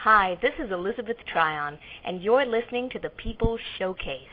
Hi, this is Elizabeth Tryon, and you're listening to the People's Showcase.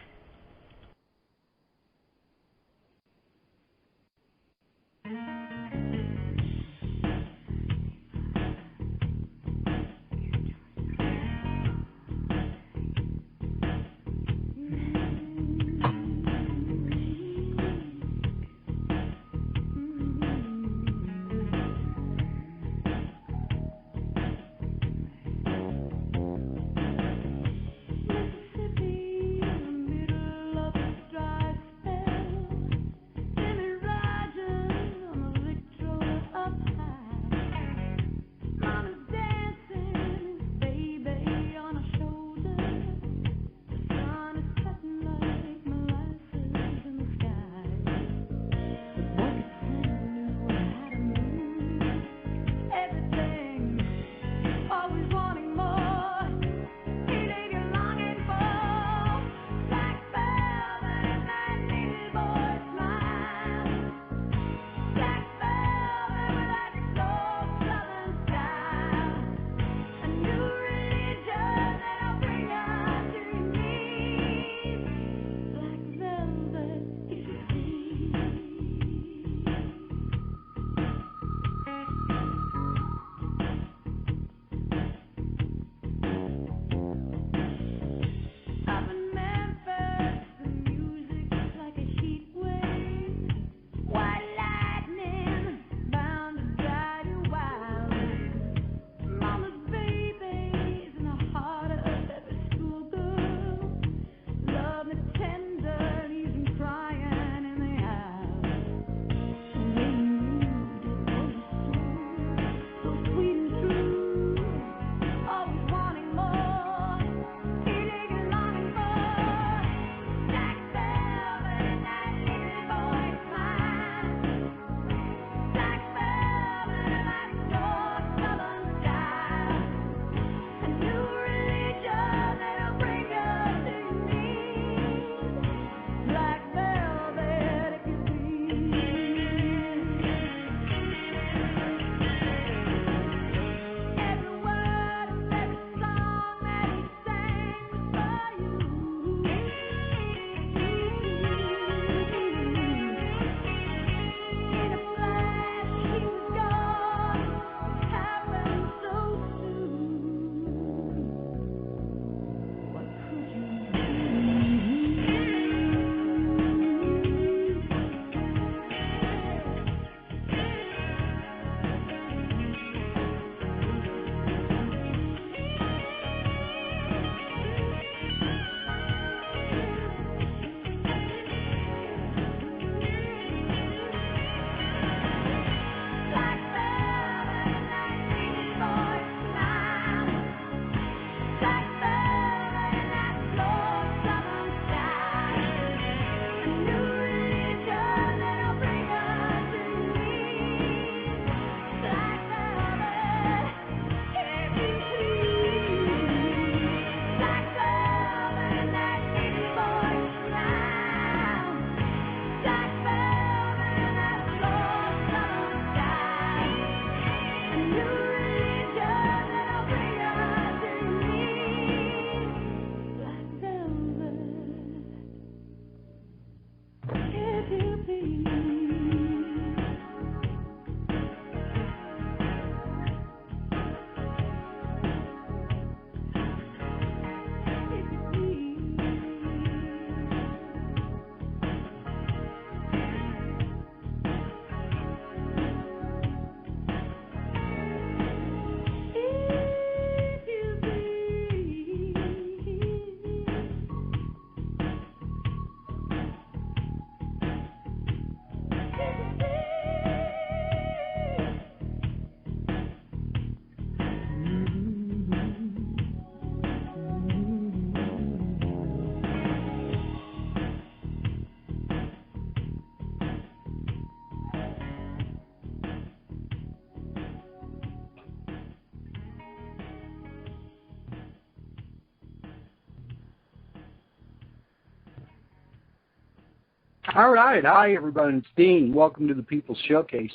All right. Hi, everybody. It's Dean. Welcome to the People's Showcase.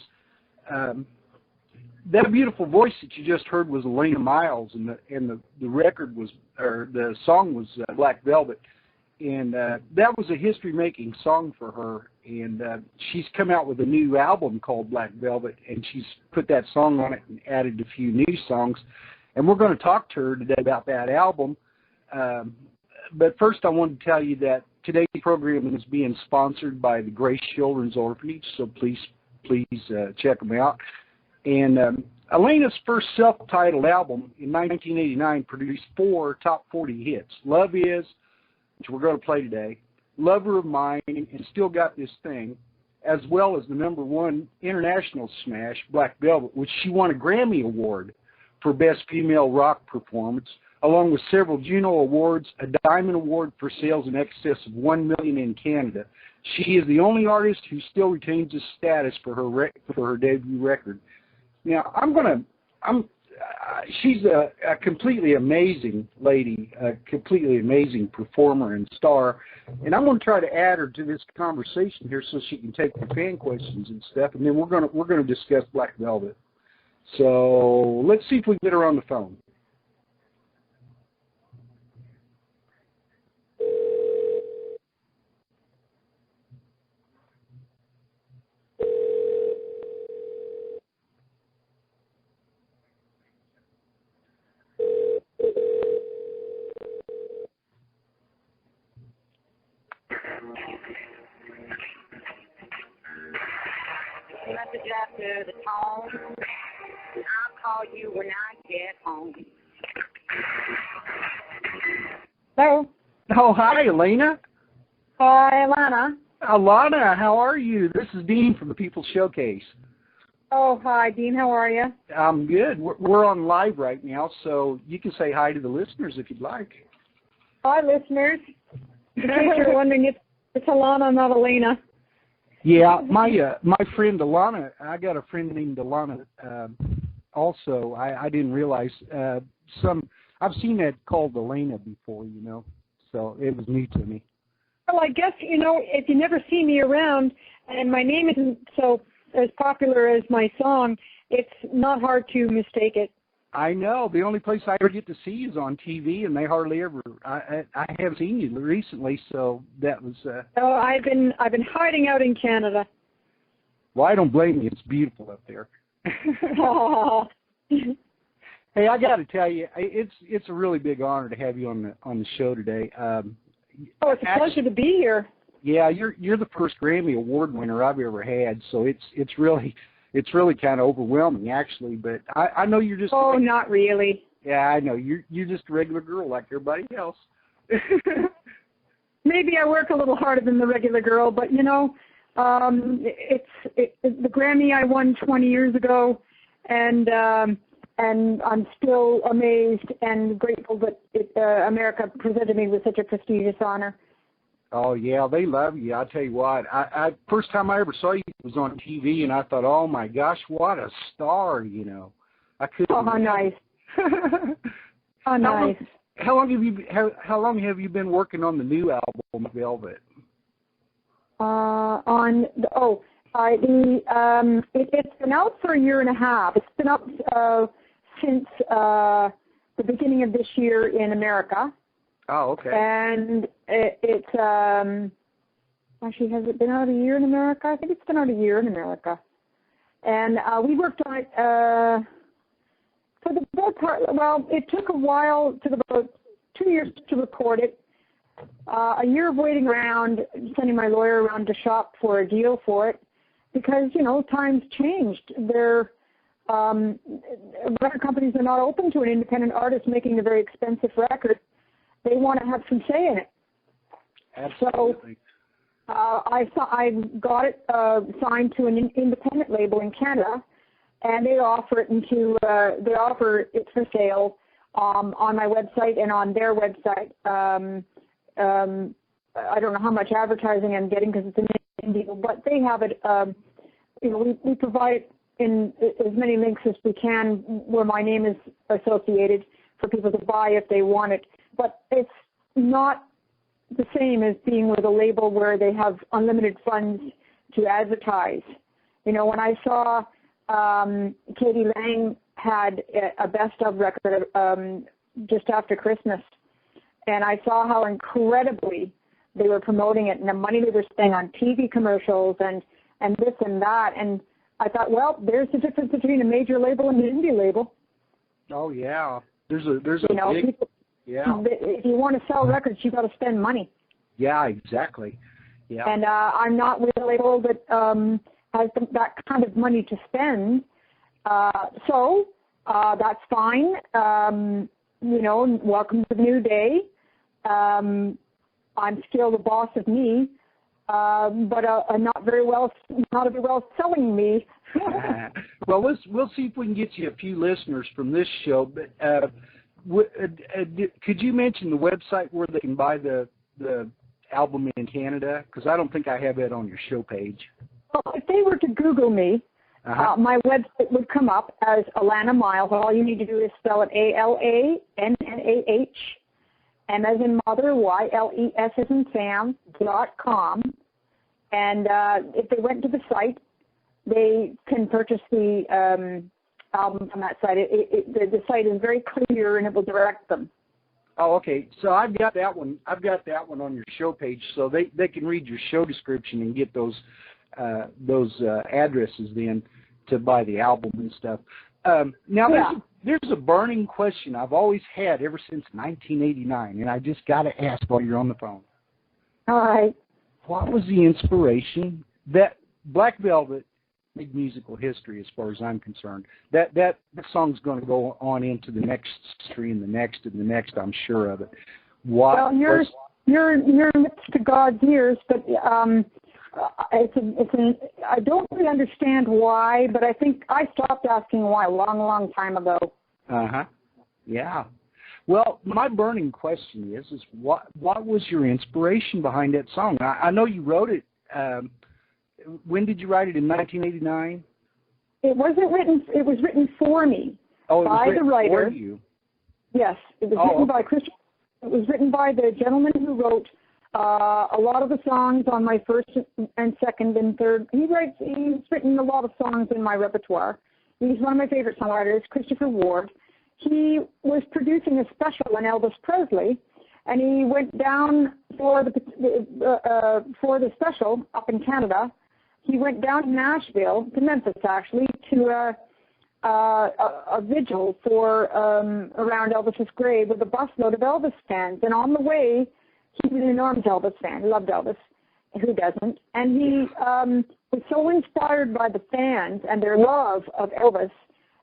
That beautiful voice that you just heard was Alannah Myles, and the record was, or the song was Black Velvet, and that was a history-making song for her. And she's come out with a new album called Black Velvet, and she's put that song on it and added a few new songs. And we're going to talk to her today about that album. But first, I want to tell you that today's program is being sponsored by the Grace Children's Orphanage, so please check them out. And Alannah's first self-titled album in 1989 produced 4 top 40 hits. Love Is, which we're going to play today, Lover of Mine, and Still Got This Thing, as well as the #1 international smash, Black Velvet, which she won a Grammy Award for Best Female Rock Performance, along with several Juno Awards, a Diamond Award for sales in excess of 1 million in Canada. She is the only artist who still retains this status for her debut record. Now, she's a completely amazing lady, a completely amazing performer and star, and I'm going to try to add her to this conversation here so she can take the fan questions and stuff, and then we're going to discuss Black Velvet. So let's see if we can get her on the phone. Message after the tone. I'll call you when I get home. Hello. Oh, hi, Alannah. Hi, Alannah. Alannah, how are you? This is Dean from the People's Showcase. Oh, hi, Dean. How are you? I'm good. We're on live right now, so you can say hi to the listeners if you'd like. Hi, listeners. In case you're wondering, it's Alannah, not Alannah. Yeah, my friend Alannah, I got a friend named Alannah also. I didn't realize I've seen that called Alannah before, so it was new to me. Well, I guess, if you never see me around and my name isn't so as popular as my song, it's not hard to mistake it. I know. The only place I ever get to see you is on TV, and they hardly ever. I haven't seen you recently, so that was. Oh, I've been hiding out in Canada. Well, I don't blame you. It's beautiful up there. Oh. Hey, I got to tell you, it's a really big honor to have you on the show today. Oh, it's a pleasure to be here. Yeah, you're the first Grammy Award winner I've ever had, so it's really kind of overwhelming, actually. But I know you're just. Oh, not really. Yeah, I know you're just a regular girl like everybody else. Maybe I work a little harder than the regular girl, but it's the Grammy I won 20 years ago, and I'm still amazed and grateful that America presented me with such a prestigious honor. Oh, yeah, they love you. I'll tell you what, I first time I ever saw you was on TV, and I thought, oh, my gosh, what a star, I couldn't. Oh, how nice. How nice. How long have you been working on the new album, Velvet? It's been out for a year and a half. It's been out since the beginning of this year in America. Oh, okay. And it's actually, has it been out a year in America? I think it's been out a year in America. And we worked on it for the most part. Well, it took a while, took about 2 years to record it. A year of waiting around, sending my lawyer around to shop for a deal for it, because times changed. Record companies are not open to an independent artist making a very expensive record. They want to have some say in it. Absolutely. So I got it signed to an independent label in Canada, and they offer it for sale on my website and on their website. I don't know how much advertising I'm getting because it's an indie deal, but they have it. We provide it in as many links as we can where my name is associated for people to buy if they want it. But it's not the same as being with a label where they have unlimited funds to advertise. When I saw Katie Lang had a best of record just after Christmas, and I saw how incredibly they were promoting it and the money they were spending on TV commercials and this and that. And I thought, well, there's the difference between a major label and an indie label. Oh yeah, there's a big, people, yeah. If you want to sell records, you got to spend money. Yeah, exactly. Yeah. And I'm not with a label that has that kind of money to spend. So that's fine. Welcome to the new day. I'm still the boss of me, but not a very well selling me. Well, we'll see if we can get you a few listeners from this show. But could you mention the website where they can buy the album in Canada? Because I don't think I have it on your show page. Well, if they were to Google me, my website would come up as Alannah Myles. All you need to do is spell it ALANNAH, M as in mother, YLES as in Sam, .com. And if they went to the site, they can purchase the album from that site. The site is very clear, and it will direct them. Oh, okay. So I've got that one. I've got that one on your show page, so they can read your show description and get those addresses then to buy the album and stuff. Now, there's a burning question I've always had ever since 1989, and I just got to ask while you're on the phone. All right. What was the inspiration? That Black Velvet made musical history as far as I'm concerned. That song's going to go on into the next history and the next and the next, I'm sure of it. Well, you're lips to God's ears, but I don't really understand why, but I think I stopped asking why a long time ago. Yeah. Well, my burning question is what was your inspiration behind that song? I know you wrote it. When did you write it? In 1989? It wasn't written. It was written for me by the writer. For you. Yes, it was written by Christian. It was written by the gentleman who wrote a lot of the songs on my first and second and third. He's written a lot of songs in my repertoire. He's one of my favorite songwriters, Christopher Ward. He was producing a special on Elvis Presley, and he went down for the special up in Canada. He went down to Nashville, to Memphis actually, to a vigil for around Elvis's grave with a busload of Elvis fans. And on the way, he was an enormous Elvis fan. He loved Elvis. Who doesn't? And he was so inspired by the fans and their love of Elvis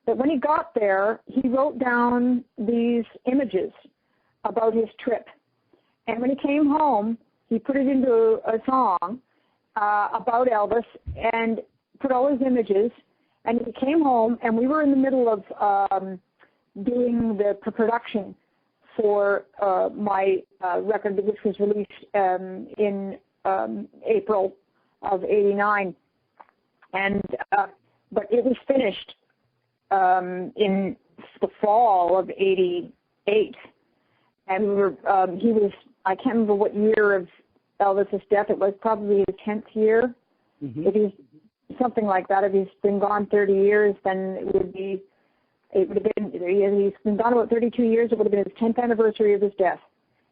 that when he got there, he wrote down these images about his trip. And when he came home, he put it into a song about Elvis and put all his images. And he came home, and we were in the middle of doing the production for my record, which was released in April of '89. And but it was finished in the fall of '88. And we were, I can't remember what year of Elvis's death it was, probably his 10th year. Mm-hmm. If he's something like that, if he's been gone 30 years, then it would have been, he's been gone about 32 years, it would have been his 10th anniversary of his death,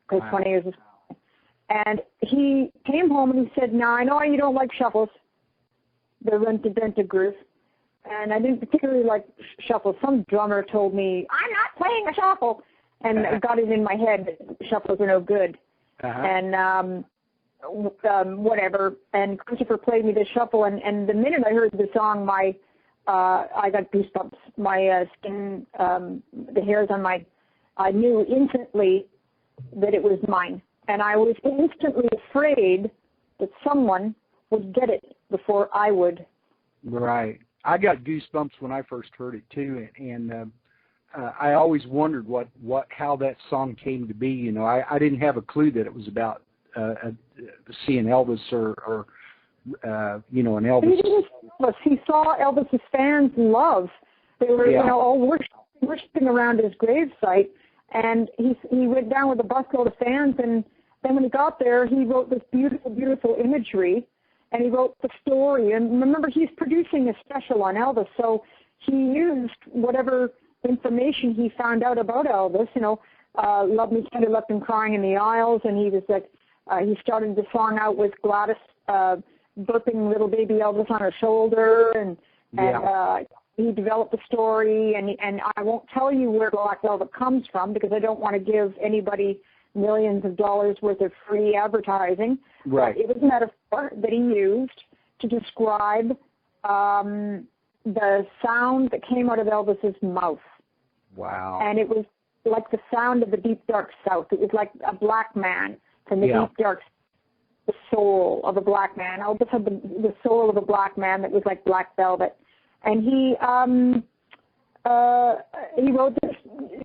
because 20 years is. And he came home and he said, "Now, I know you don't like shuffles, the Rented groove, and I didn't particularly like shuffles. Some drummer told me, I'm not playing a shuffle, and got it in my head that shuffles are no good." And whatever. And Christopher played me the shuffle, and the minute I heard the song, I got goosebumps. My skin, the hairs on I knew instantly that it was mine. And I was instantly afraid that someone would get it before I would. Right. I got goosebumps when I first heard it too, and I always wondered how that song came to be. You know, I didn't have a clue that it was about seeing Elvis or an Elvis. He didn't see Elvis. He saw Elvis's fans' love. They were, all worshiping around his gravesite, and he went down with a busload of fans. And then when he got there, he wrote this beautiful, beautiful imagery. and he wrote the story. And remember, he's producing a special on Elvis, so he used whatever information he found out about Elvis, Love Me Tender, Left Him Crying in the Aisles, and he was like, he started the song out with Gladys burping little baby Elvis on her shoulder, and he developed the story, and I won't tell you where Black Velvet comes from because I don't want to give anybody millions of dollars worth of free advertising. Right. But it was a metaphor that he used to describe the sound that came out of Elvis's mouth. Wow. And it was like the sound of the deep, dark South. It was like a black man from the deep, dark, the soul of a black man. Elvis had the soul of a black man that was like black velvet. And he wrote this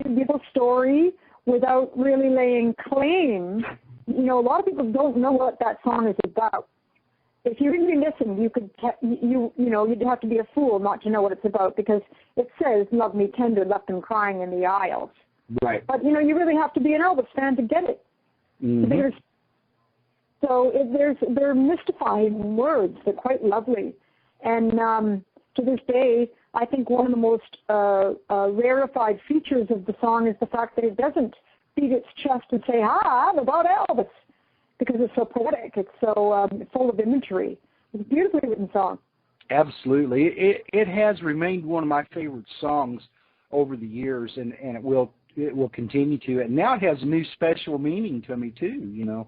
beautiful story without really laying claim. A lot of people don't know what that song is about. If you really listen, you'd have to be a fool not to know what it's about because it says, "Love Me Tender, Left Him Crying in the Aisles." Right. But you really have to be an Elvis fan to get it. Mm-hmm. So they're mystifying words. They're quite lovely, and to this day, I think one of the most rarefied features of the song is the fact that it doesn't beat its chest and say, I'm about Elvis, because it's so poetic. It's so full of imagery. It's a beautifully written song. Absolutely. It has remained one of my favorite songs over the years, and it will continue to. And now it has a new special meaning to me, too,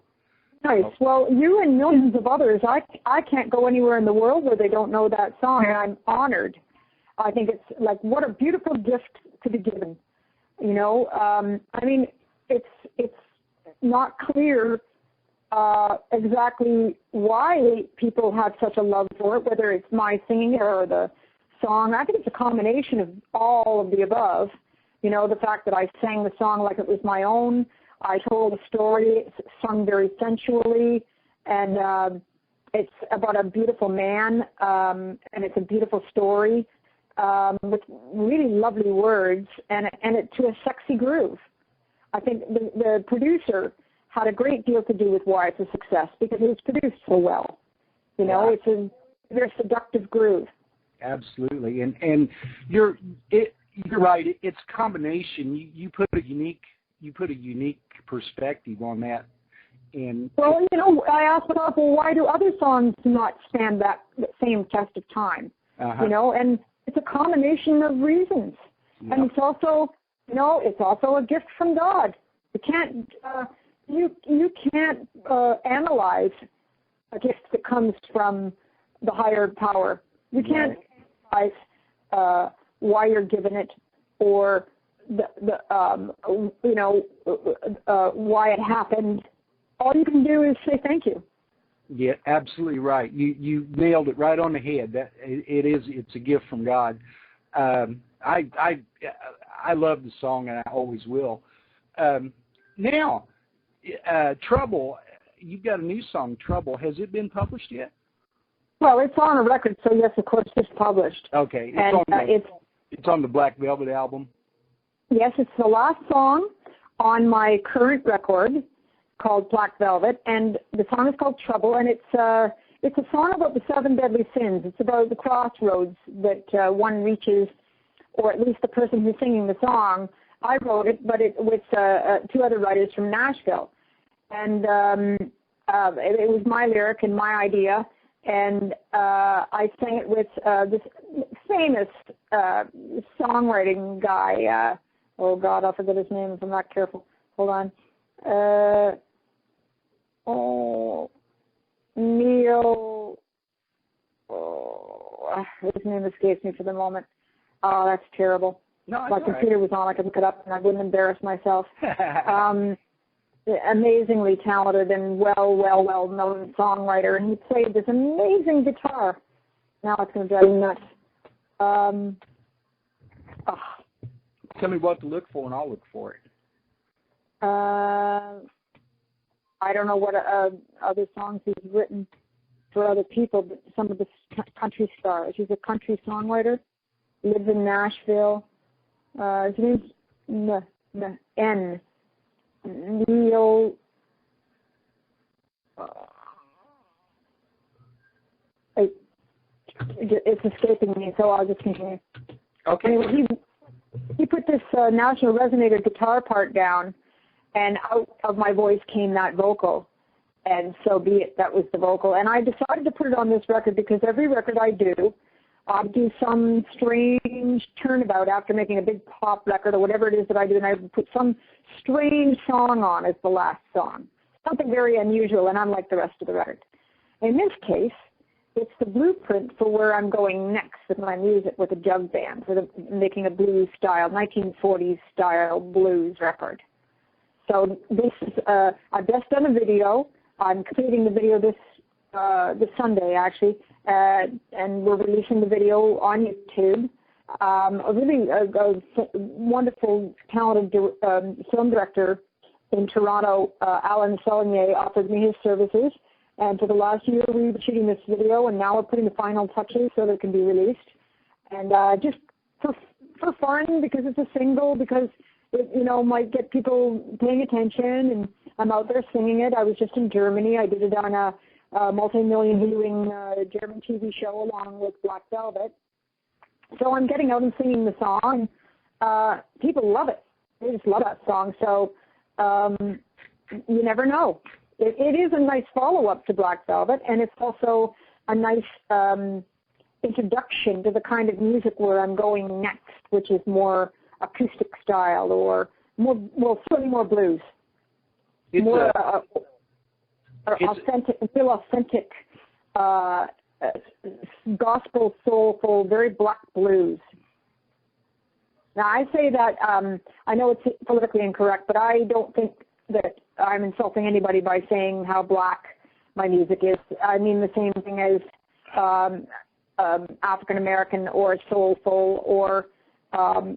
Nice. Well, you and millions of others, I can't go anywhere in the world where they don't know that song, and I'm honored. I think it's like, what a beautiful gift to be given. It's not clear exactly why people have such a love for it, whether it's my singing it or the song. I think it's a combination of all of the above. The fact that I sang the song like it was my own. I told a story, it's sung very sensually, and it's about a beautiful man, and it's a beautiful story with really lovely words, and it to a sexy groove. I think the producer had a great deal to do with why it's a success, because it was produced so well. It's a very seductive groove. Absolutely, and you're right. It's a combination. You put a unique perspective on that. And well, I asked myself, why do other songs not stand that same test of time? And it's a combination of reasons. Yep. And it's also, it's also a gift from God. You can't, you can't analyze a gift that comes from the higher power. You can't analyze why you're given it or why it happened. All you can do is say thank you. Yeah, absolutely right. You nailed it right on the head. That it's a gift from God. I love the song, and I always will. Now, Trouble. You've got a new song, Trouble. Has it been published yet? Well, it's on a record, so yes, of course, it's published. Okay, it's on the Black Velvet album. Yes, it's the last song on my current record called Black Velvet, and the song is called Trouble, and it's a song about the 7 deadly sins. It's about the crossroads that one reaches, or at least the person who's singing the song. I wrote it, but it with 2 other writers from Nashville, and it was my lyric and my idea, and I sang it with this famous songwriting guy. Oh God, I'll forget his name if I'm not careful. Hold on. Neil. His name escapes me for the moment. Oh, that's terrible. No, my computer was on. I could look it up, and I wouldn't embarrass myself. Amazingly talented and well-known songwriter, and he played this amazing guitar. Now it's going to drive me nuts. Tell me what to look for, and I'll look for it. I don't know what other songs he's written for other people, but some of the country stars. He's a country songwriter. Lives in Nashville. His name's Neil. it's escaping me, so I'll just continue. Okay. Anyway, he put this National Resonator guitar part down, and out of my voice came that vocal. And so be it, that was the vocal. And I decided to put it on this record because every record I do some strange turnabout after making a big pop record or whatever it is that I do, and I put some strange song on as the last song. Something very unusual and unlike the rest of the record. In this case, it's the blueprint for where I'm going next with my music with a jug band, making a blues style, 1940s style blues record. So this is, I've just done a video. I'm completing the video this Sunday, actually, and we're releasing the video on YouTube. A really wonderful, talented film director in Toronto, Alannah Myles, offered me his services. And for the last year, we were shooting this video, and now we're putting the final touches so that it can be released. And just for fun, because it's a single, because it, might get people paying attention, and I'm out there singing it. I was just in Germany. I did it on a multi-million viewing German TV show along with Black Velvet. So I'm getting out and singing the song. People love it. They just love that song. So you never know. It is a nice follow-up to Black Velvet, and it's also a nice introduction to the kind of music where I'm going next, which is more acoustic style or certainly more blues. It's more authentic, feel authentic, gospel, soulful, very black blues. Now, I say that, I know it's politically incorrect, but I don't think that I'm insulting anybody by saying how black my music is. I mean the same thing as African American or soulful or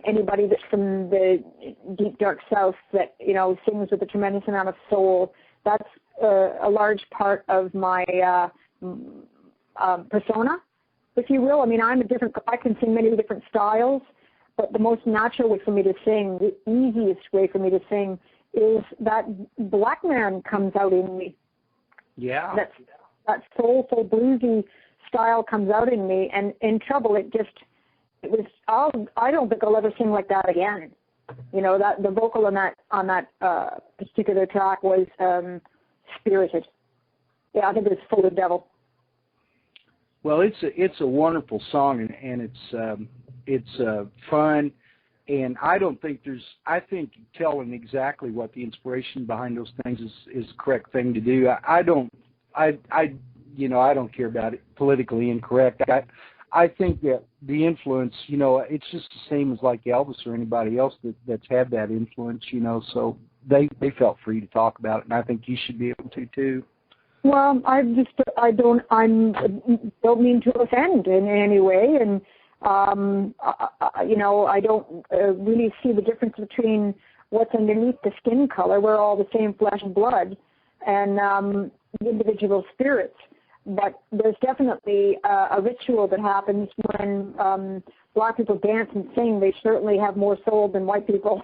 anybody that's from the deep, dark South that, sings with a tremendous amount of soul. That's a large part of my persona, if you will. I mean, I can sing many different styles, but the most natural way for me to sing, the easiest way for me to sing is that black man comes out in me. Yeah. That soulful, bluesy style comes out in me, and in Trouble, I don't think I'll ever sing like that again. That the vocal on that particular track was spirited. Yeah, I think it was full of devil. Well, it's a wonderful song, and it's fun, and I think telling exactly what the inspiration behind those things is the correct thing to do. I don't care about it politically incorrect. I think that the influence, it's just the same as like Elvis or anybody else that's had that influence, so they felt free to talk about it, and I think you should be able to too. Well, I don't mean to offend in any way, and I don't really see the difference between what's underneath the skin color. We're all the same flesh and blood, and individual spirits. But there's definitely a ritual that happens when black people dance and sing. They certainly have more soul than white people.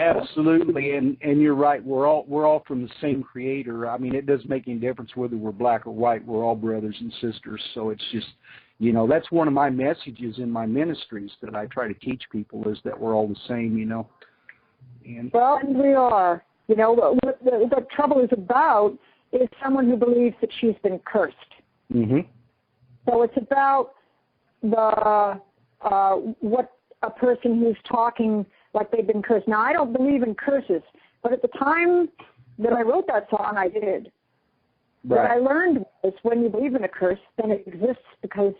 Absolutely, and you're right. We're all from the same Creator. I mean, it doesn't make any difference whether we're black or white. We're all brothers and sisters. So it's just, that's one of my messages in my ministries that I try to teach people is that we're all the same. And well, and we are. What Trouble is about is someone who believes that she's been cursed. Mm-hmm. So it's about what a person who's talking like they've been cursed. Now, I don't believe in curses, but at the time that I wrote that song, I did. Right. What I learned was when you believe in a curse, then it exists because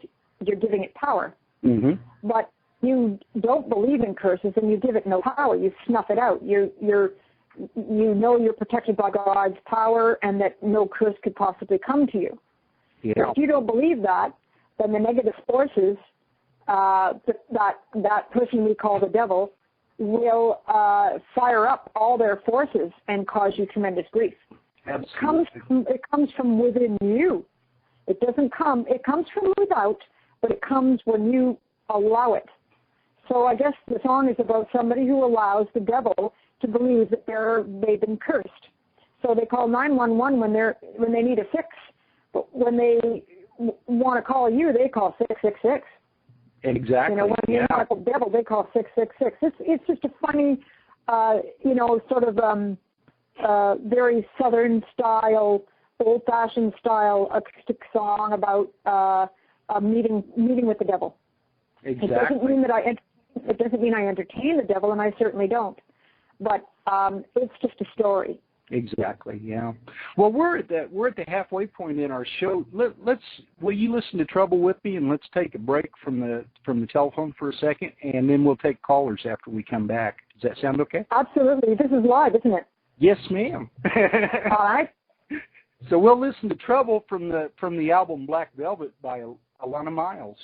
you're giving it power. Mm-hmm. But you don't believe in curses and you give it no power. You snuff it out. You're protected by God's power and that no curse could possibly come to you. Yeah. If you don't believe that, then the negative forces, that person we call the devil, will fire up all their forces and cause you tremendous grief. Absolutely. It comes from within you. It comes from without, but it comes when you allow it. So I guess the song is about somebody who allows the devil to believe that they've been cursed. So they call 911 when they need a fix. But when they want to call you, they call 666. Exactly. You know, when you knock the devil, they call 666. It's just a funny, you know, sort of very Southern style, old-fashioned style acoustic song about meeting with the devil. Exactly. It doesn't mean that it doesn't mean I entertain the devil, and I certainly don't. But it's just a story. Exactly. Yeah. Well, we're at the halfway point in our show. Will you listen to Trouble with Me, and let's take a break from the telephone for a second, and then we'll take callers after we come back. Does that sound okay? Absolutely. This is live, isn't it? Yes, ma'am. All right. So we'll listen to Trouble from the album Black Velvet by Alannah Myles.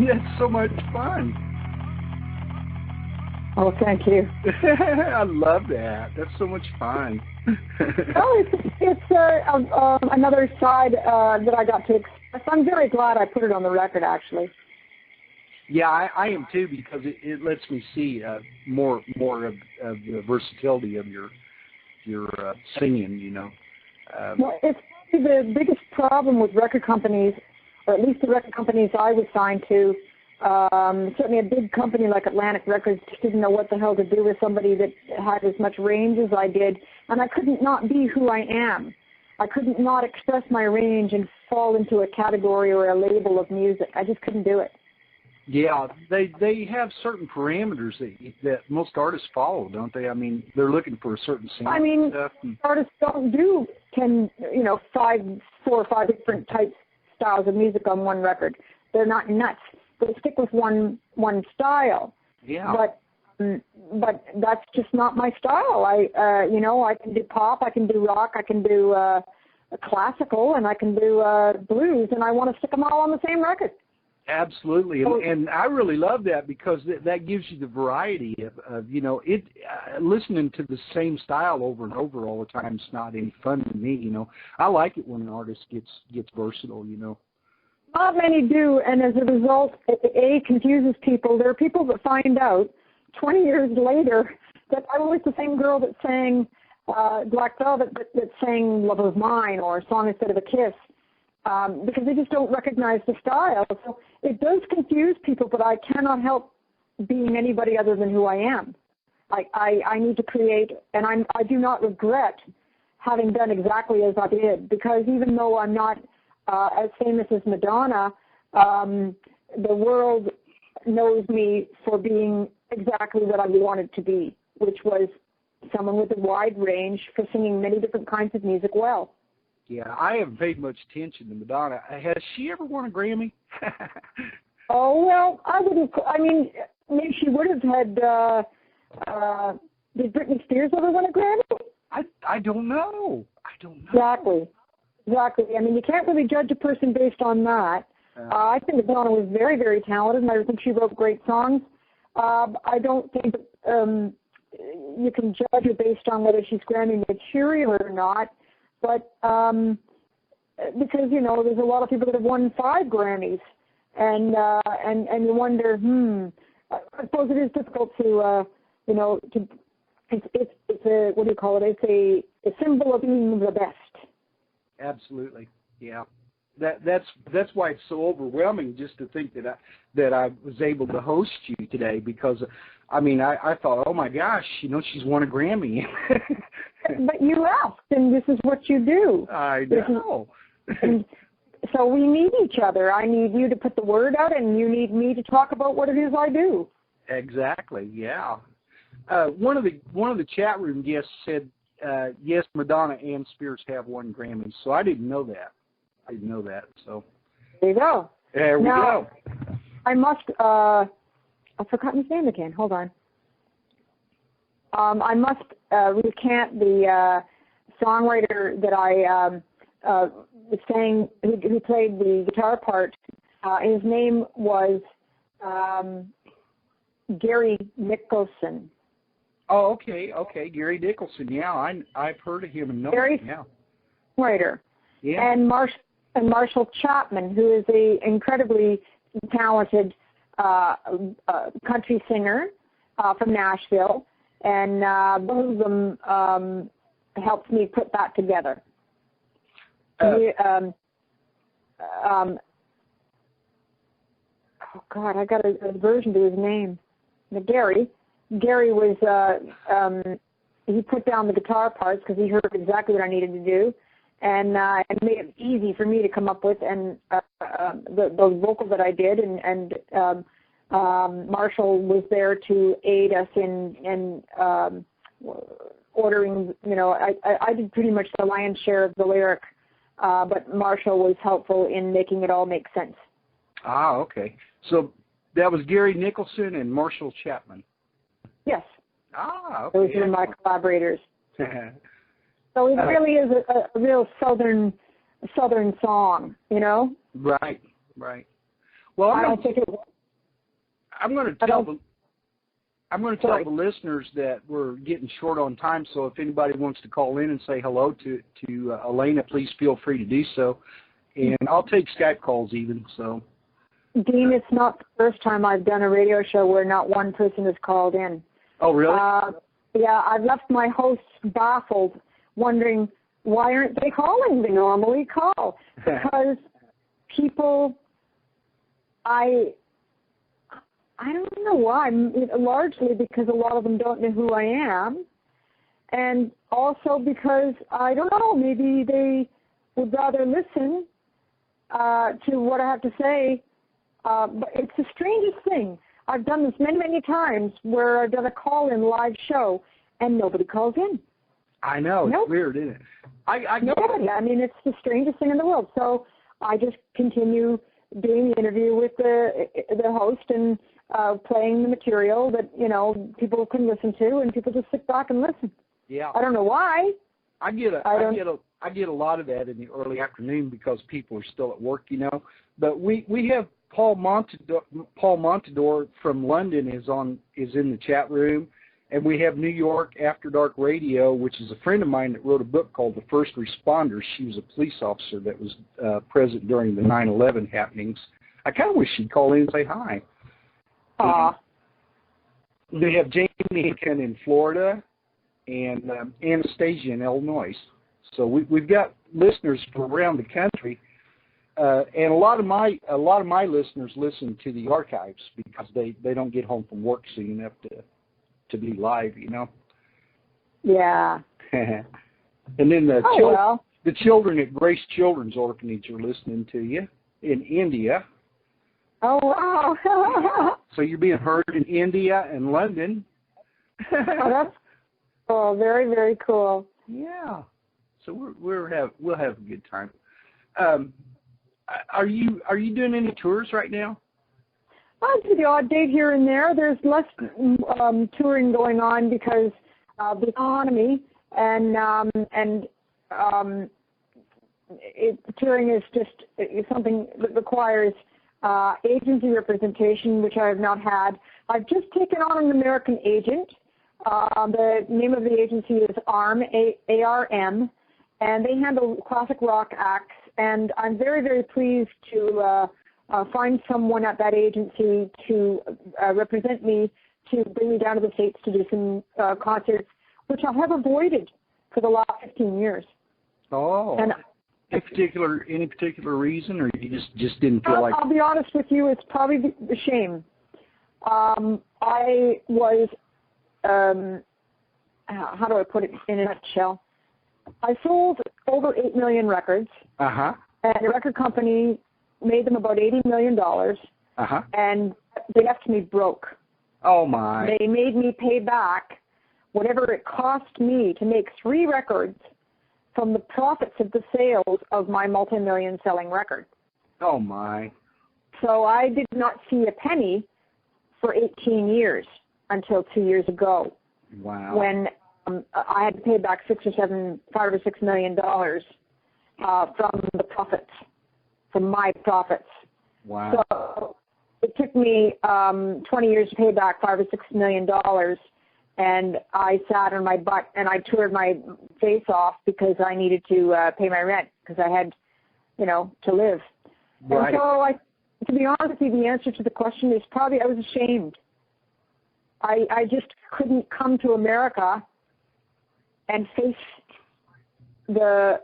That's so much fun. Oh, thank you. I love that. That's so much fun. Oh, it's another side that I got to express. I'm very glad I put it on the record, actually. Yeah, I am too, because it lets me see more of the versatility of your singing. You know. Well, it's probably the biggest problem with record companies, or at least the record companies I was signed to. Certainly a big company like Atlantic Records just didn't know what the hell to do with somebody that had as much range as I did, and I couldn't not be who I am. I couldn't not express my range and fall into a category or a label of music. I just couldn't do it. Yeah, they have certain parameters that most artists follow, don't they? I mean, they're looking for a certain sound. I mean, stuff. Artists don't do 4 or 5 different types, styles of music on one record. They're not nuts. They stick with one style. Yeah. But that's just not my style. I can do pop, I can do rock, I can do classical, and I can do blues, and I want to stick them all on the same record. Absolutely, and I really love that, because that gives you the variety of listening to the same style over and over all the time is not any fun to me. I like it when an artist gets versatile. Not many do, and as a result, it confuses people. There are people that find out 20 years later that I was the same girl that sang Black Velvet, that sang Love of Mine or A Song Instead of a Kiss, because they just don't recognize the style. So it does confuse people, but I cannot help being anybody other than who I am. I need to create, and I do not regret having done exactly as I did, because even though I'm not as famous as Madonna, the world knows me for being exactly what I wanted to be, which was someone with a wide range for singing many different kinds of music well. Yeah, I haven't paid much attention to Madonna. Has she ever won a Grammy? Oh, well, maybe she would have had, did Britney Spears ever win a Grammy? I don't know. Exactly. I mean, you can't really judge a person based on that. I think Madonna was very, very talented, and I think she wrote great songs. I don't think you can judge her based on whether she's Grammy material or not, but because, there's a lot of people that have won 5 Grammys, and you wonder, I suppose it is difficult to, it's a, what do you call it? It's a symbol of being the best. Absolutely, yeah. That's why it's so overwhelming just to think that I was able to host you today, because I thought, oh my gosh, she's won a Grammy. But you asked, and this is what you do. I know. So we need each other. I need you to put the word out, and you need me to talk about what it is I do. Exactly. Yeah. One of the chat room guests said, yes, Madonna and Spears have won Grammys. So I didn't know that. So there you go. There we go. I must. I've forgotten his name again. Hold on. I must recant the songwriter that I sang, who played the guitar part. His name was Gary Nicholson. Oh, okay, Gary Nicholson. Yeah, I've heard of him and know him. Yeah. Songwriter. Yeah. And Marshall Chapman, who is an incredibly talented country singer from Nashville, and both of them helped me put that together. Oh God, I got a version to his name. Gary was he put down the guitar parts because he heard exactly what I needed to do, and made it easy for me to come up with, and the vocal that I did, and Marshall was there to aid us in ordering. I did pretty much the lion's share of the lyric, but Marshall was helpful in making it all make sense. Ah, okay. So that was Gary Nicholson and Marshall Chapman. Yes. Ah, okay. Those are my collaborators. So it really is a real southern song, Well, I'm going to I'm going to tell the listeners that we're getting short on time, so if anybody wants to call in and say hello to Alannah, please feel free to do so. And I'll take Skype calls even. So, Dean, it's not the first time I've done a radio show where not one person has called in. Oh, really? Yeah, I've left my hosts baffled, wondering why aren't they calling? They normally call. Because people, I don't know why, largely because a lot of them don't know who I am, and also because, I don't know, maybe they would rather listen to what I have to say, but it's the strangest thing. I've done this many, many times where I've done a call-in live show, and nobody calls in. I know, it's weird, isn't it? Nobody. I mean, it's the strangest thing in the world. So I just continue doing the interview with the host and playing the material that, people can listen to, and people just sit back and listen. Yeah. I don't know why. I get a lot of that in the early afternoon because people are still at work, But we have Paul Montador from London is in the chat room, and we have New York After Dark Radio, which is a friend of mine that wrote a book called The First Responders. She was a police officer that was present during the 9/11 happenings. I kind of wish she'd call in and say hi. They have Jamie in Florida and Anastasia in Illinois. So we've got listeners from around the country, and a lot of my listeners listen to the archives because they don't get home from work soon enough to be live, Yeah. And then the children at Grace Children's Orphanage are listening to you in India. Oh, wow. So you're being heard in India and London. Oh, that's cool. Very, very cool. Yeah. So we'll have a good time. Are you doing any tours right now? I do the odd date here and there. There's less touring going on because of the economy, and touring is just something that requires agency representation, which I have not had. I've just taken on an American agent. The name of the agency is ARM, A-R-M, and they handle classic rock acts. And I'm very, very pleased to find someone at that agency to represent me, to bring me down to the States to do some concerts, which I have avoided for the last 15 years. Oh. And any particular reason, or you just didn't feel like? I'll be honest with you, it's probably the shame. I was, how do I put it in a nutshell? I sold over 8 million records, and the record company made them about $80 million, and they left me broke. Oh, my. They made me pay back whatever it cost me to make 3 records from the profits of the sales of my multi-million selling record. Oh, my. So I did not see a penny for 18 years until 2 years ago. Wow. When I had to pay back $5 or $6 million from the profits, from my profits. Wow. So it took me 20 years to pay back $5 or $6 million, and I sat on my butt and I toured my face off because I needed to pay my rent because I had, to live. Right. And so to be honest with you, the answer to the question is probably I was ashamed. I just couldn't come to America and face the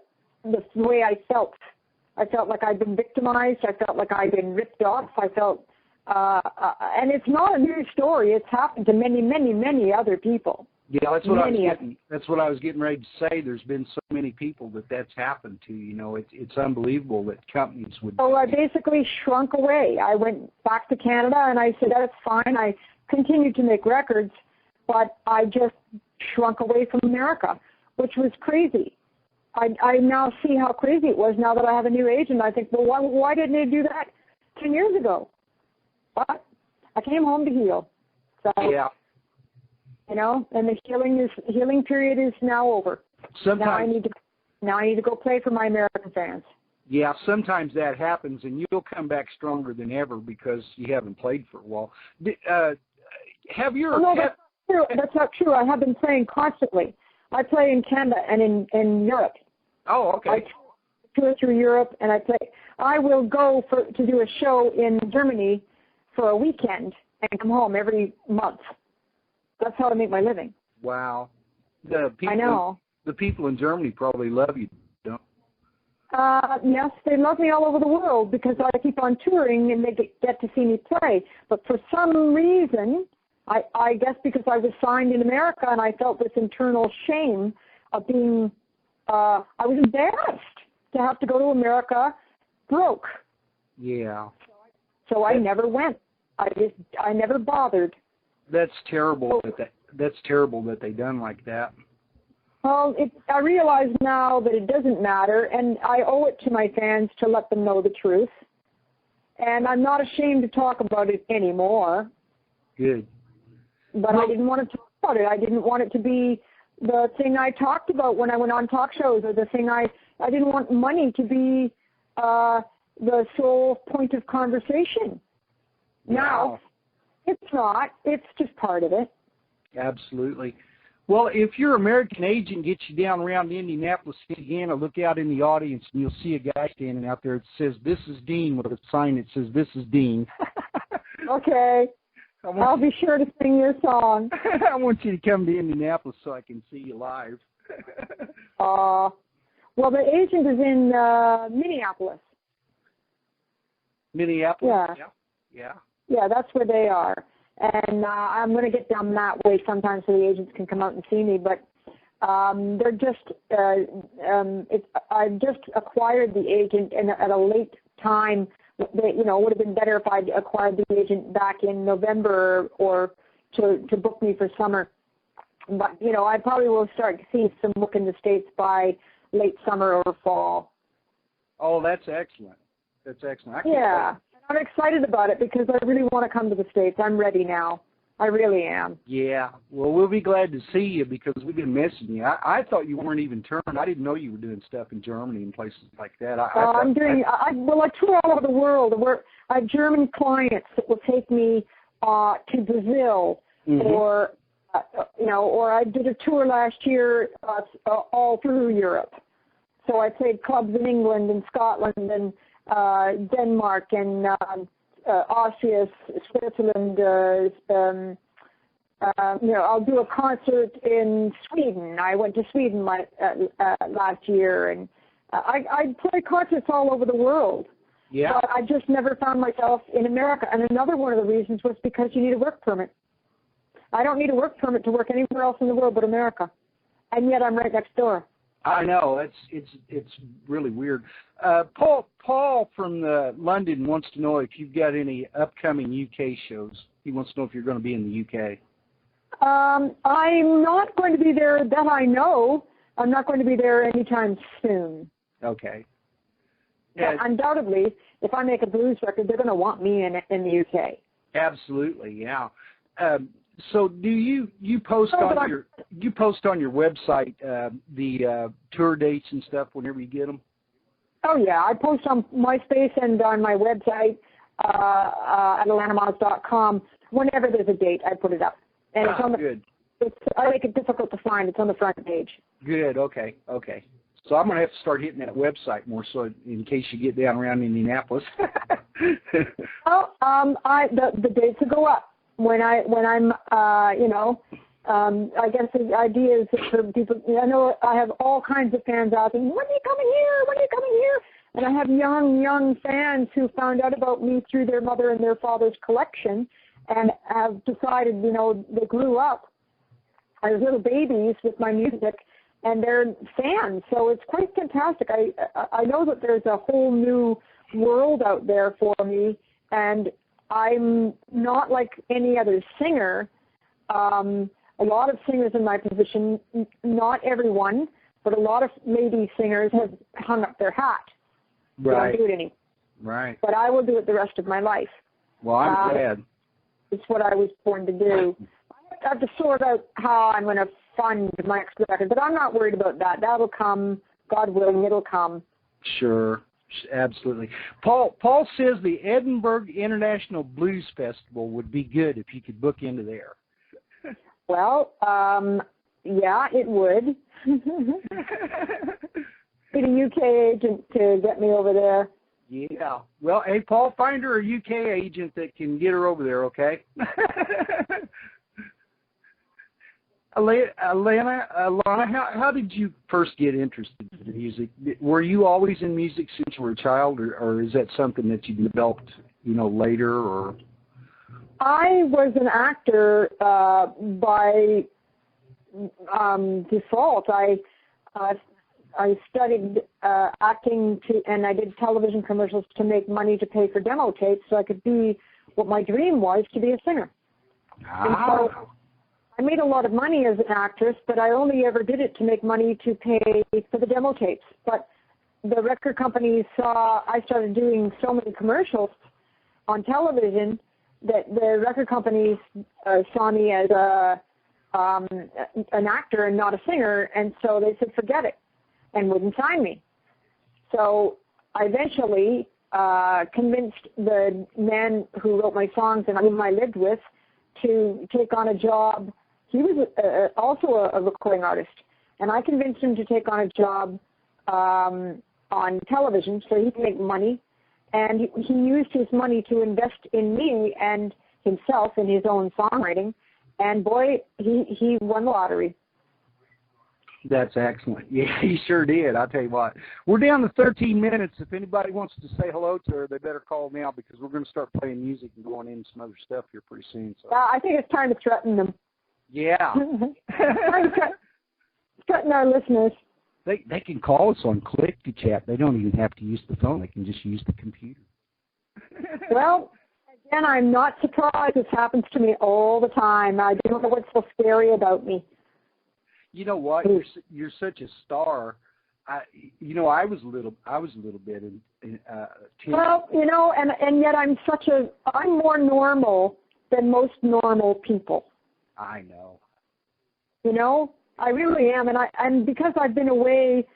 way I felt. I felt like I'd been victimized. I felt like I'd been ripped off. I felt, and it's not a new story. It's happened to many, many, many other people. Yeah, that's what I was getting ready to say. There's been so many people that's happened to. It's unbelievable that companies would. So I basically shrunk away. I went back to Canada and I said, that's fine. I continued to make records, but I just shrunk away from America, which was crazy. I now see how crazy it was now that I have a new agent. I think, well, why didn't they do that 10 years ago? But I came home to heal. So, yeah. And the healing period is now over. Sometimes, now I need to go play for my American fans. Yeah, sometimes that happens, and you'll come back stronger than ever because you haven't played for a while. have you? No, that's not true. That's not true. I have been playing constantly. I play in Canada and in Europe. Oh, okay. I tour through Europe, and I play. I will go to do a show in Germany for a weekend and come home every month. That's how I make my living. Wow. The people, I know. The people in Germany probably love you, don't yes, they love me all over the world because I keep on touring and they get to see me play. But for some reason, I guess because I was signed in America and I felt this internal shame of being, I was embarrassed to have to go to America broke. Yeah. So I never went. I never bothered. That's terrible. That's terrible that they done like that. Well, I realize now that it doesn't matter, and I owe it to my fans to let them know the truth. And I'm not ashamed to talk about it anymore. Good. But I didn't want to talk about it. I didn't want it to be the thing I talked about when I went on talk shows, or the thing I didn't want money to be the sole point of conversation. Wow. Now, it's not. It's just part of it. Absolutely. Well, if your American agent gets you down around Indianapolis, Indiana, look out in the audience and you'll see a guy standing out there that says, "This is Dean," with a sign that says, "This is Dean." Okay. I'll be sure to sing your song. I want you to come to Indianapolis so I can see you live. Well, the agent is in Minneapolis. Minneapolis? Yeah. Yeah, that's where they are. And I'm going to get down that way sometime so the agents can come out and see me. But they're just, I've just acquired the agent at a late time. It would have been better if I'd acquired the agent back in November or to book me for summer. But, I probably will start seeing some work in the States by late summer or fall. Oh, that's excellent. That's excellent. Yeah. I'm excited about it because I really want to come to the States. I'm ready now. I really am. Yeah. Well, we'll be glad to see you because we've been missing you. I thought you weren't even turned. I didn't know you were doing stuff in Germany and places like that. I tour all over the world. I have German clients that will take me to Brazil, or I did a tour last year all through Europe. So I played clubs in England and Scotland and Denmark and Austria, Switzerland. I'll do a concert in Sweden. I went to Sweden last year, and I play concerts all over the world. Yeah. But I just never found myself in America. And another one of the reasons was because you need a work permit. I don't need a work permit to work anywhere else in the world but America, and yet I'm right next door. I know. It's really weird. Paul from London wants to know if you've got any upcoming UK shows. He wants to know if you're going to be in the UK. I'm not going to be there that I know. I'm not going to be there anytime soon. Okay. Yeah, undoubtedly, if I make a blues record, they're going to want me in the UK. Absolutely, yeah. So do you post on your website the tour dates and stuff whenever you get them? Oh yeah, I post on MySpace and on my website at AllannahMyles.com. Whenever there's a date, I put it up, and it's on the. I make it difficult to find. It's on the front page. Good. Okay. So I'm going to have to start hitting that website more, so in case you get down around Indianapolis. Well, the dates will go up. When I'm, I guess the idea is for people, I know I have all kinds of fans out there, when are you coming here? When are you coming here? And I have young fans who found out about me through their mother and their father's collection and have decided, they grew up as little babies with my music and they're fans. So it's quite fantastic. I know that there's a whole new world out there for me, and I'm not like any other singer. A lot of singers in my position, not everyone, but a lot of lady singers have hung up their hat. Right. They don't do it anymore. Right. But I will do it the rest of my life. Well, I'm glad. It's what I was born to do. I have to sort out how I'm going to fund my next record, but I'm not worried about that. That'll come. God willing, it'll come. Sure. Absolutely. Paul says the Edinburgh International Blues Festival would be good if you could book into there. Well, yeah, it would. Get a UK agent to get me over there. Yeah. Well, hey, Paul, find her a UK agent that can get her over there, okay? Alannah, how did you first get interested in music? Were you always in music since you were a child, or is that something that you developed, later? Or I was an actor by default. I studied acting and I did television commercials to make money to pay for demo tapes, so I could be what my dream was, to be a singer. And so I made a lot of money as an actress, but I only ever did it to make money to pay for the demo tapes. But the record companies saw I started doing so many commercials on television that the record companies saw me as an actor and not a singer, and so they said forget it and wouldn't sign me. So I eventually convinced the man who wrote my songs and whom I lived with to take on a job. He was also a recording artist, and I convinced him to take on a job on television so he could make money, and he used his money to invest in me and himself in his own songwriting, and boy, he won the lottery. That's excellent. Yeah, he sure did. I'll tell you what. We're down to 13 minutes. If anybody wants to say hello to her, they better call now because we're going to start playing music and going into some other stuff here pretty soon. So. I think it's time to threaten them. Yeah. Threaten our listeners. They can call us on Click to Chat. They don't even have to use the phone. They can just use the computer. Well, again, I'm not surprised. This happens to me all the time. I don't know what's so scary about me. You know what? You're such a star. I was a little bit in well, and yet I'm more normal than most normal people. I know. I really am, and because I've been away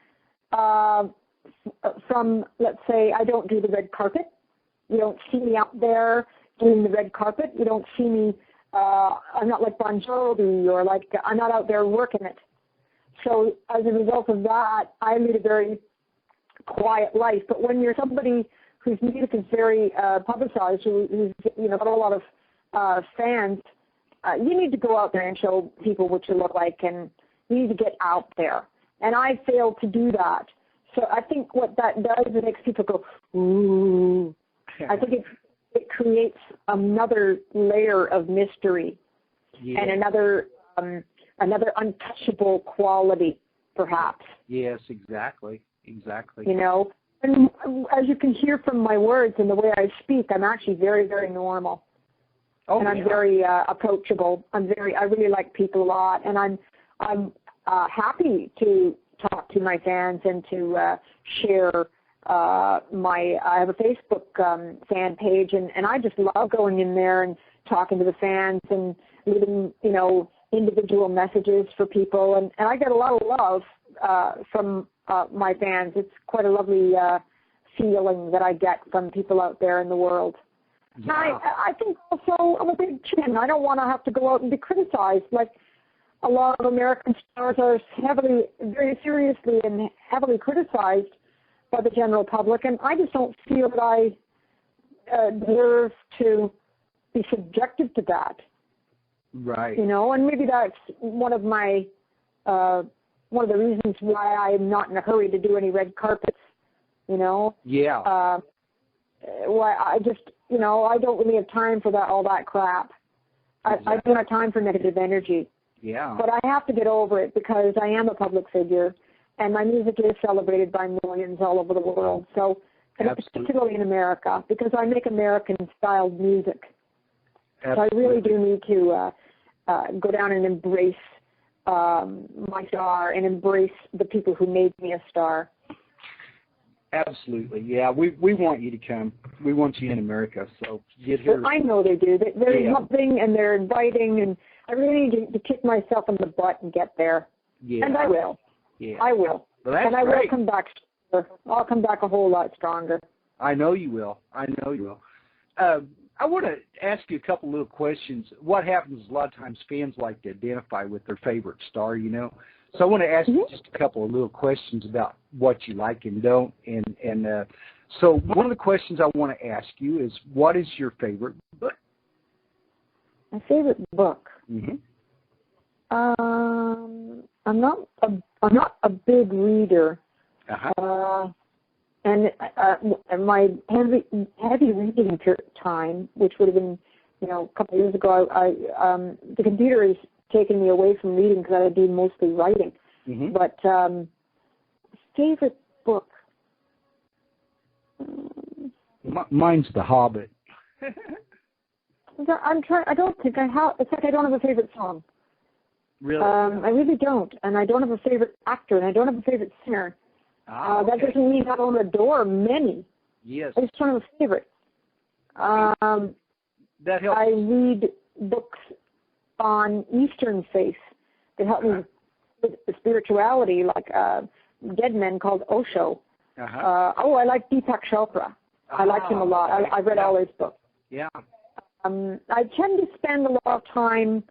from, let's say, I don't do the red carpet. You don't see me out there doing the red carpet. You don't see me. I'm not like Bon Jovi, or I'm not out there working it. So as a result of that, I lead a very quiet life. But when you're somebody whose music is very publicized, who's got a lot of fans, you need to go out there and show people what you look like, and you need to get out there. And I failed to do that. So I think what that does, it makes people go, ooh. I think it creates another layer of mystery, and another untouchable quality, perhaps. Yes, exactly. And as you can hear from my words and the way I speak, I'm actually very, very normal. And I'm very approachable. I really like people a lot, and I'm happy to talk to my fans and to share I have a Facebook fan page, and I just love going in there and talking to the fans and leaving, individual messages for people, and I get a lot of love from my fans. It's quite a lovely feeling that I get from people out there in the world. Yeah. I think also I'm a big chin. I don't want to have to go out and be criticized like a lot of American stars are very seriously and heavily criticized by the general public, and I just don't feel that I deserve to be subjected to that. Right. And maybe that's one of the reasons why I'm not in a hurry to do any red carpets. Yeah. Why I just, I don't really have time for all that crap. Exactly. I don't have time for negative energy. Yeah. But I have to get over it because I am a public figure, and my music is celebrated by millions all over the world. So, and particularly in America, because I make American-styled music. Absolutely. So I really do need to go down and embrace my star and embrace the people who made me a star. Absolutely, yeah. We want you to come. We want you in America, so get here. Well, I know they do. They're loving and they're inviting, and I really need to kick myself in the butt and get there. Yeah. And I will. Yeah. I will. Well, that's and I great. will come back stronger. I'll come back a whole lot stronger. I know you will. I want to ask you a couple little questions. What happens is a lot of times fans like to identify with their favorite star, you know. So I want to ask you just a couple of little questions about what you like and don't. So one of the questions I want to ask you is, what is your favorite book? My favorite book. Mm-hmm. I'm not a big reader. And my heavy reading time, which would have been, a couple of years ago, the computer has taken me away from reading because I do mostly writing. Mm-hmm. But favorite book. Mine's The Hobbit. I'm trying. I don't think I have. It's like I don't have a favorite song. Really? I really don't, and I don't have a favorite actor, and I don't have a favorite singer. Okay. That doesn't mean I don't adore many. Yes. I just don't have a favorite. That helps. I read books on Eastern faith that help me with spirituality, like Dead Men called Osho. I like Deepak Chopra. I like him a lot. I've read all his books. Yeah. I tend to spend a lot of time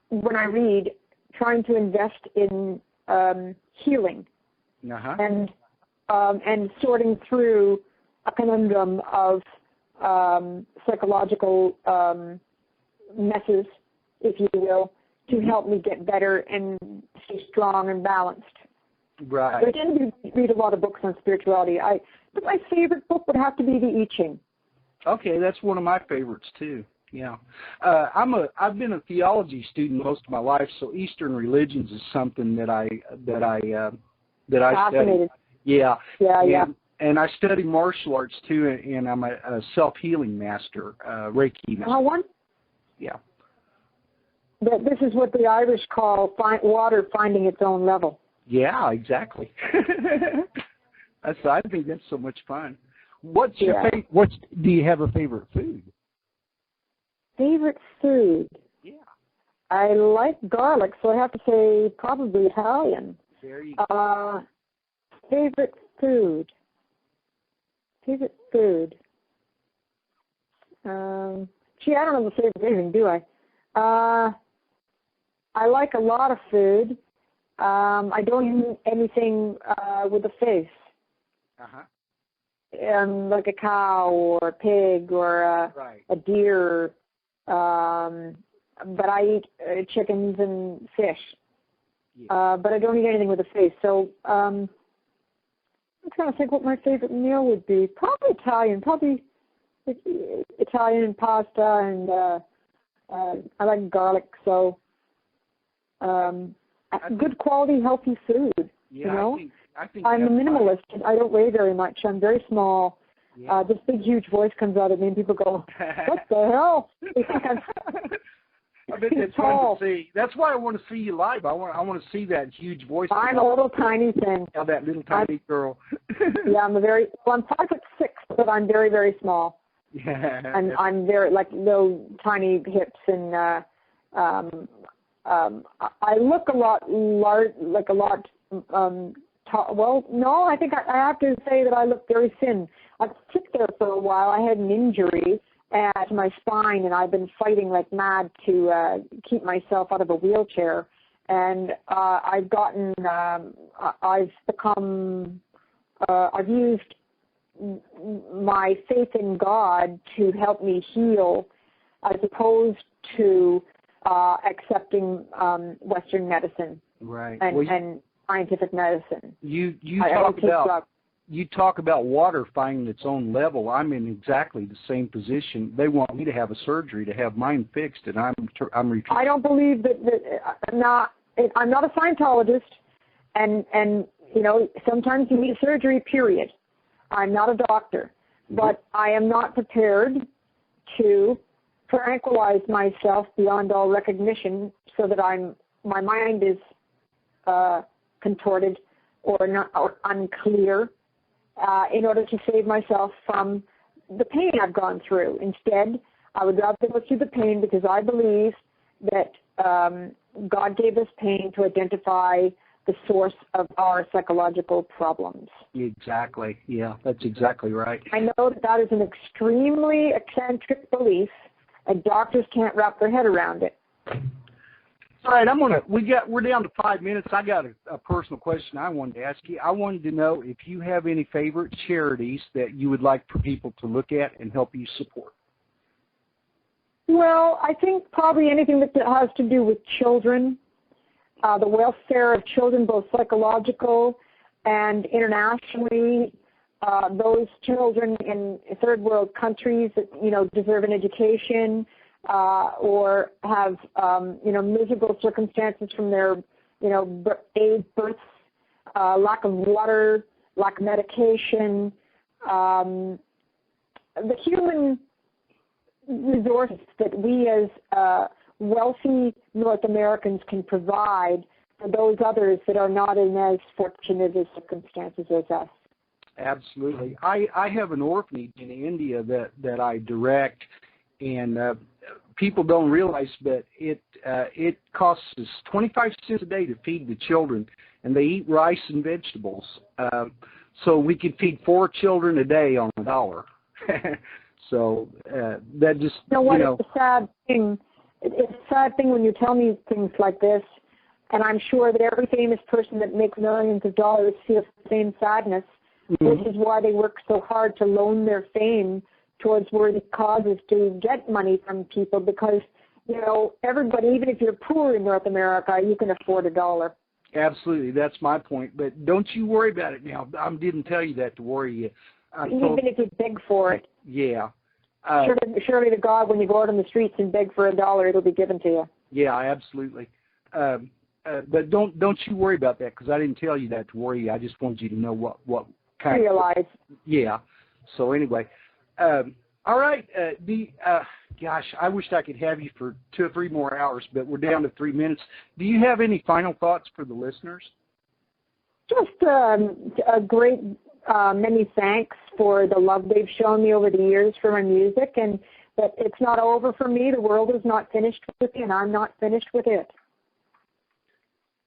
when I read trying to invest in healing and sorting through a conundrum of psychological messes, if you will, to help me get better and stay strong and balanced. Right. So I tend to read a lot of books on spirituality. But my favorite book would have to be the I Ching. Okay, that's one of my favorites too. Yeah, I've been a theology student most of my life, so Eastern religions is something that I Fascinated. study. Yeah. And I study martial arts too, and I'm a self-healing master, Reiki master. How one? Yeah. This is what the Irish call water finding its own level. Yeah, exactly. I think that's so much fun. What's your favorite? Do you have a favorite food? Favorite food? Yeah. I like garlic, so I have to say probably Italian. There you go. Favorite food? Favorite food? Gee, I don't have a favorite anything, do I? I like a lot of food. I don't eat anything with a face. Like a cow or a pig or a deer. But I eat chickens and fish. Yeah. But I don't eat anything with a face. So I'm trying to think what my favorite meal would be. Probably Italian. Probably Italian and pasta, and I like garlic. So good quality, healthy food. Yeah, you know? I think I'm a minimalist. I don't weigh very much. I'm very small. Yeah. This big, huge voice comes out of me, and people go, "What the hell?" They think I'm I bet that's fun to see. That's why I want to see you live. I want to see that huge voice. I'm a little tiny thing. Yeah, that little tiny girl. Yeah, I'm 5'6", but I'm very, very small. Yeah. And I'm very little tiny hips, and I look a lot large, well, no, I think I have to say that I look very thin. I've sit there for a while. I had an injury to my spine, and I've been fighting like mad to keep myself out of a wheelchair. And I've used my faith in God to help me heal, as opposed to accepting Western medicine and scientific medicine. You talk about water finding its own level. I'm in exactly the same position. They want me to have a surgery to have mine fixed, and I'm refusing. I don't believe that. I'm not a Scientologist, and sometimes you need a surgery. Period. I'm not a doctor, but I am not prepared to tranquilize myself beyond all recognition, so that my mind is contorted or unclear in order to save myself from the pain I've gone through. Instead, I would rather go through the pain because I believe that God gave us pain to identify the source of our psychological problems. Exactly. Yeah, that's exactly right. I know that is an extremely eccentric belief, and doctors can't wrap their head around it. All right, we're down to 5 minutes. I got a personal question I wanted to ask you. I wanted to know if you have any favorite charities that you would like for people to look at and help you support. Well, I think probably anything that has to do with children, the welfare of children, both psychological and internationally. Those children in third world countries that deserve an education or have miserable circumstances from their AIDS, births, lack of water, lack of medication, the human resources that we as wealthy North Americans can provide for those others that are not in as fortunate as circumstances as us. Absolutely. I have an orphanage in India that I direct, and people don't realize, but it costs us 25 cents a day to feed the children, and they eat rice and vegetables. So we could feed 4 children a day on $1. So that just, It's a sad thing. It's a sad thing when you tell me things like this, and I'm sure that every famous person that makes millions of dollars feels the same sadness, which is why they work so hard to loan their fame towards worthy causes to get money from people, because, everybody, even if you're poor in North America, you can afford $1. Absolutely. That's my point. But don't you worry about it now. I didn't tell you that to worry you. Even if you beg for it. Yeah. Surely to God, when you go out on the streets and beg for $1, it'll be given to you. Yeah, absolutely. But don't you worry about that, because I didn't tell you that to worry you. I just wanted you to know what kind realize. Yeah. So anyway, all right. Gosh, I wished I could have you for 2 or 3 more hours, but we're down to 3 minutes. Do you have any final thoughts for the listeners? Just a great many thanks for the love they've shown me over the years for my music, and that it's not over for me. The world is not finished with me, and I'm not finished with it.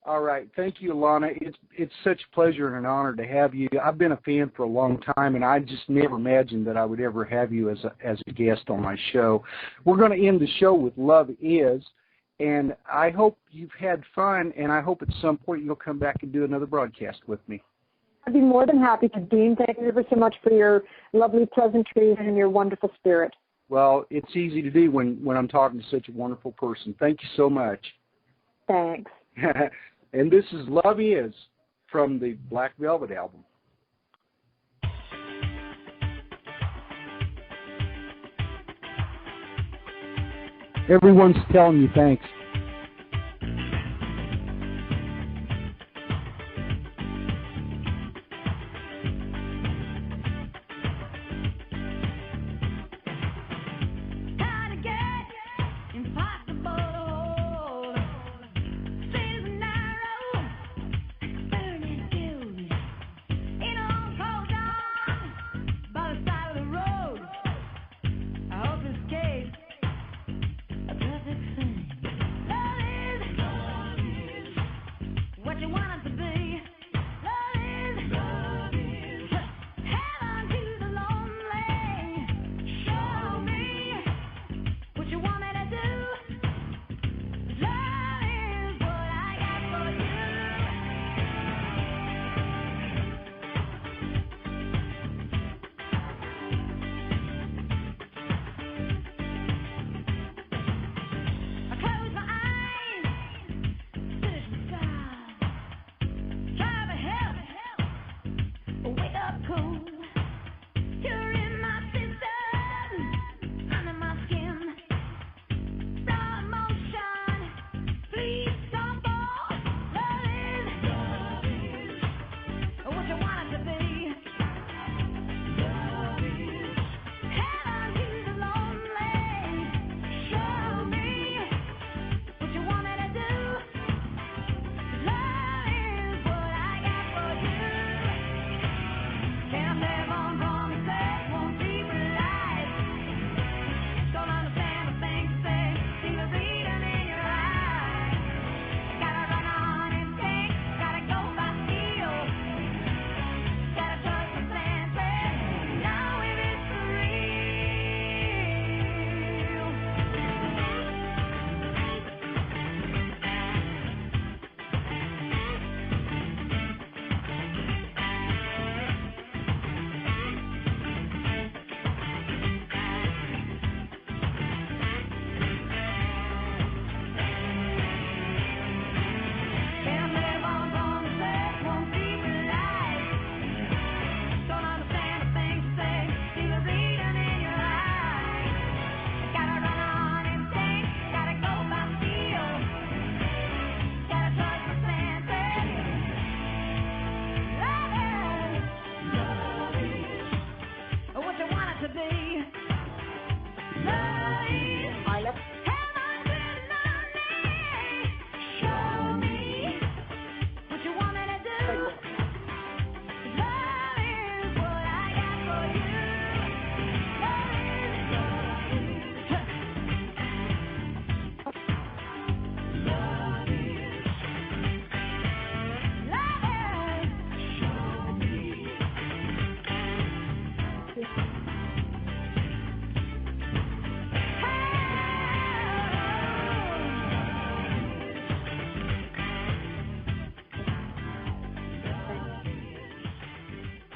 All right. Thank you, Alannah. It's such a pleasure and an honor to have you. I've been a fan for a long time, and I just never imagined that I would ever have you as a guest on my show. We're going to end the show with Love Is, and I hope you've had fun, and I hope at some point you'll come back and do another broadcast with me. I'd be more than happy to, Dean. Thank you ever so much for your lovely pleasantries and your wonderful spirit. Well, it's easy to do when I'm talking to such a wonderful person. Thank you so much. Thanks. And this is Love Is from the Black Velvet album. Everyone's telling you thanks.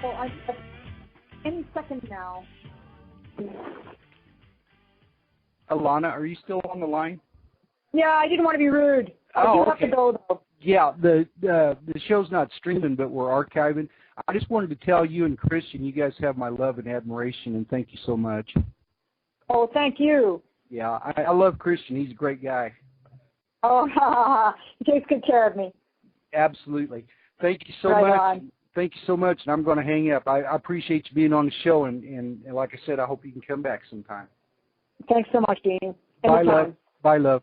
I any second now. Alannah, are you still on the line? Yeah, I didn't want to be rude. I do have to go though. Yeah, the show's not streaming, but we're archiving. I just wanted to tell you and Christian, you guys have my love and admiration, and thank you so much. Oh, thank you. Yeah, I love Christian. He's a great guy. Oh, he takes good care of me. Absolutely. Thank you so Right much. on. Thank you so much, and I'm going to hang up. I appreciate you being on the show, and like I said, I hope you can come back sometime. Thanks so much, Dean. Bye, love. Bye, love.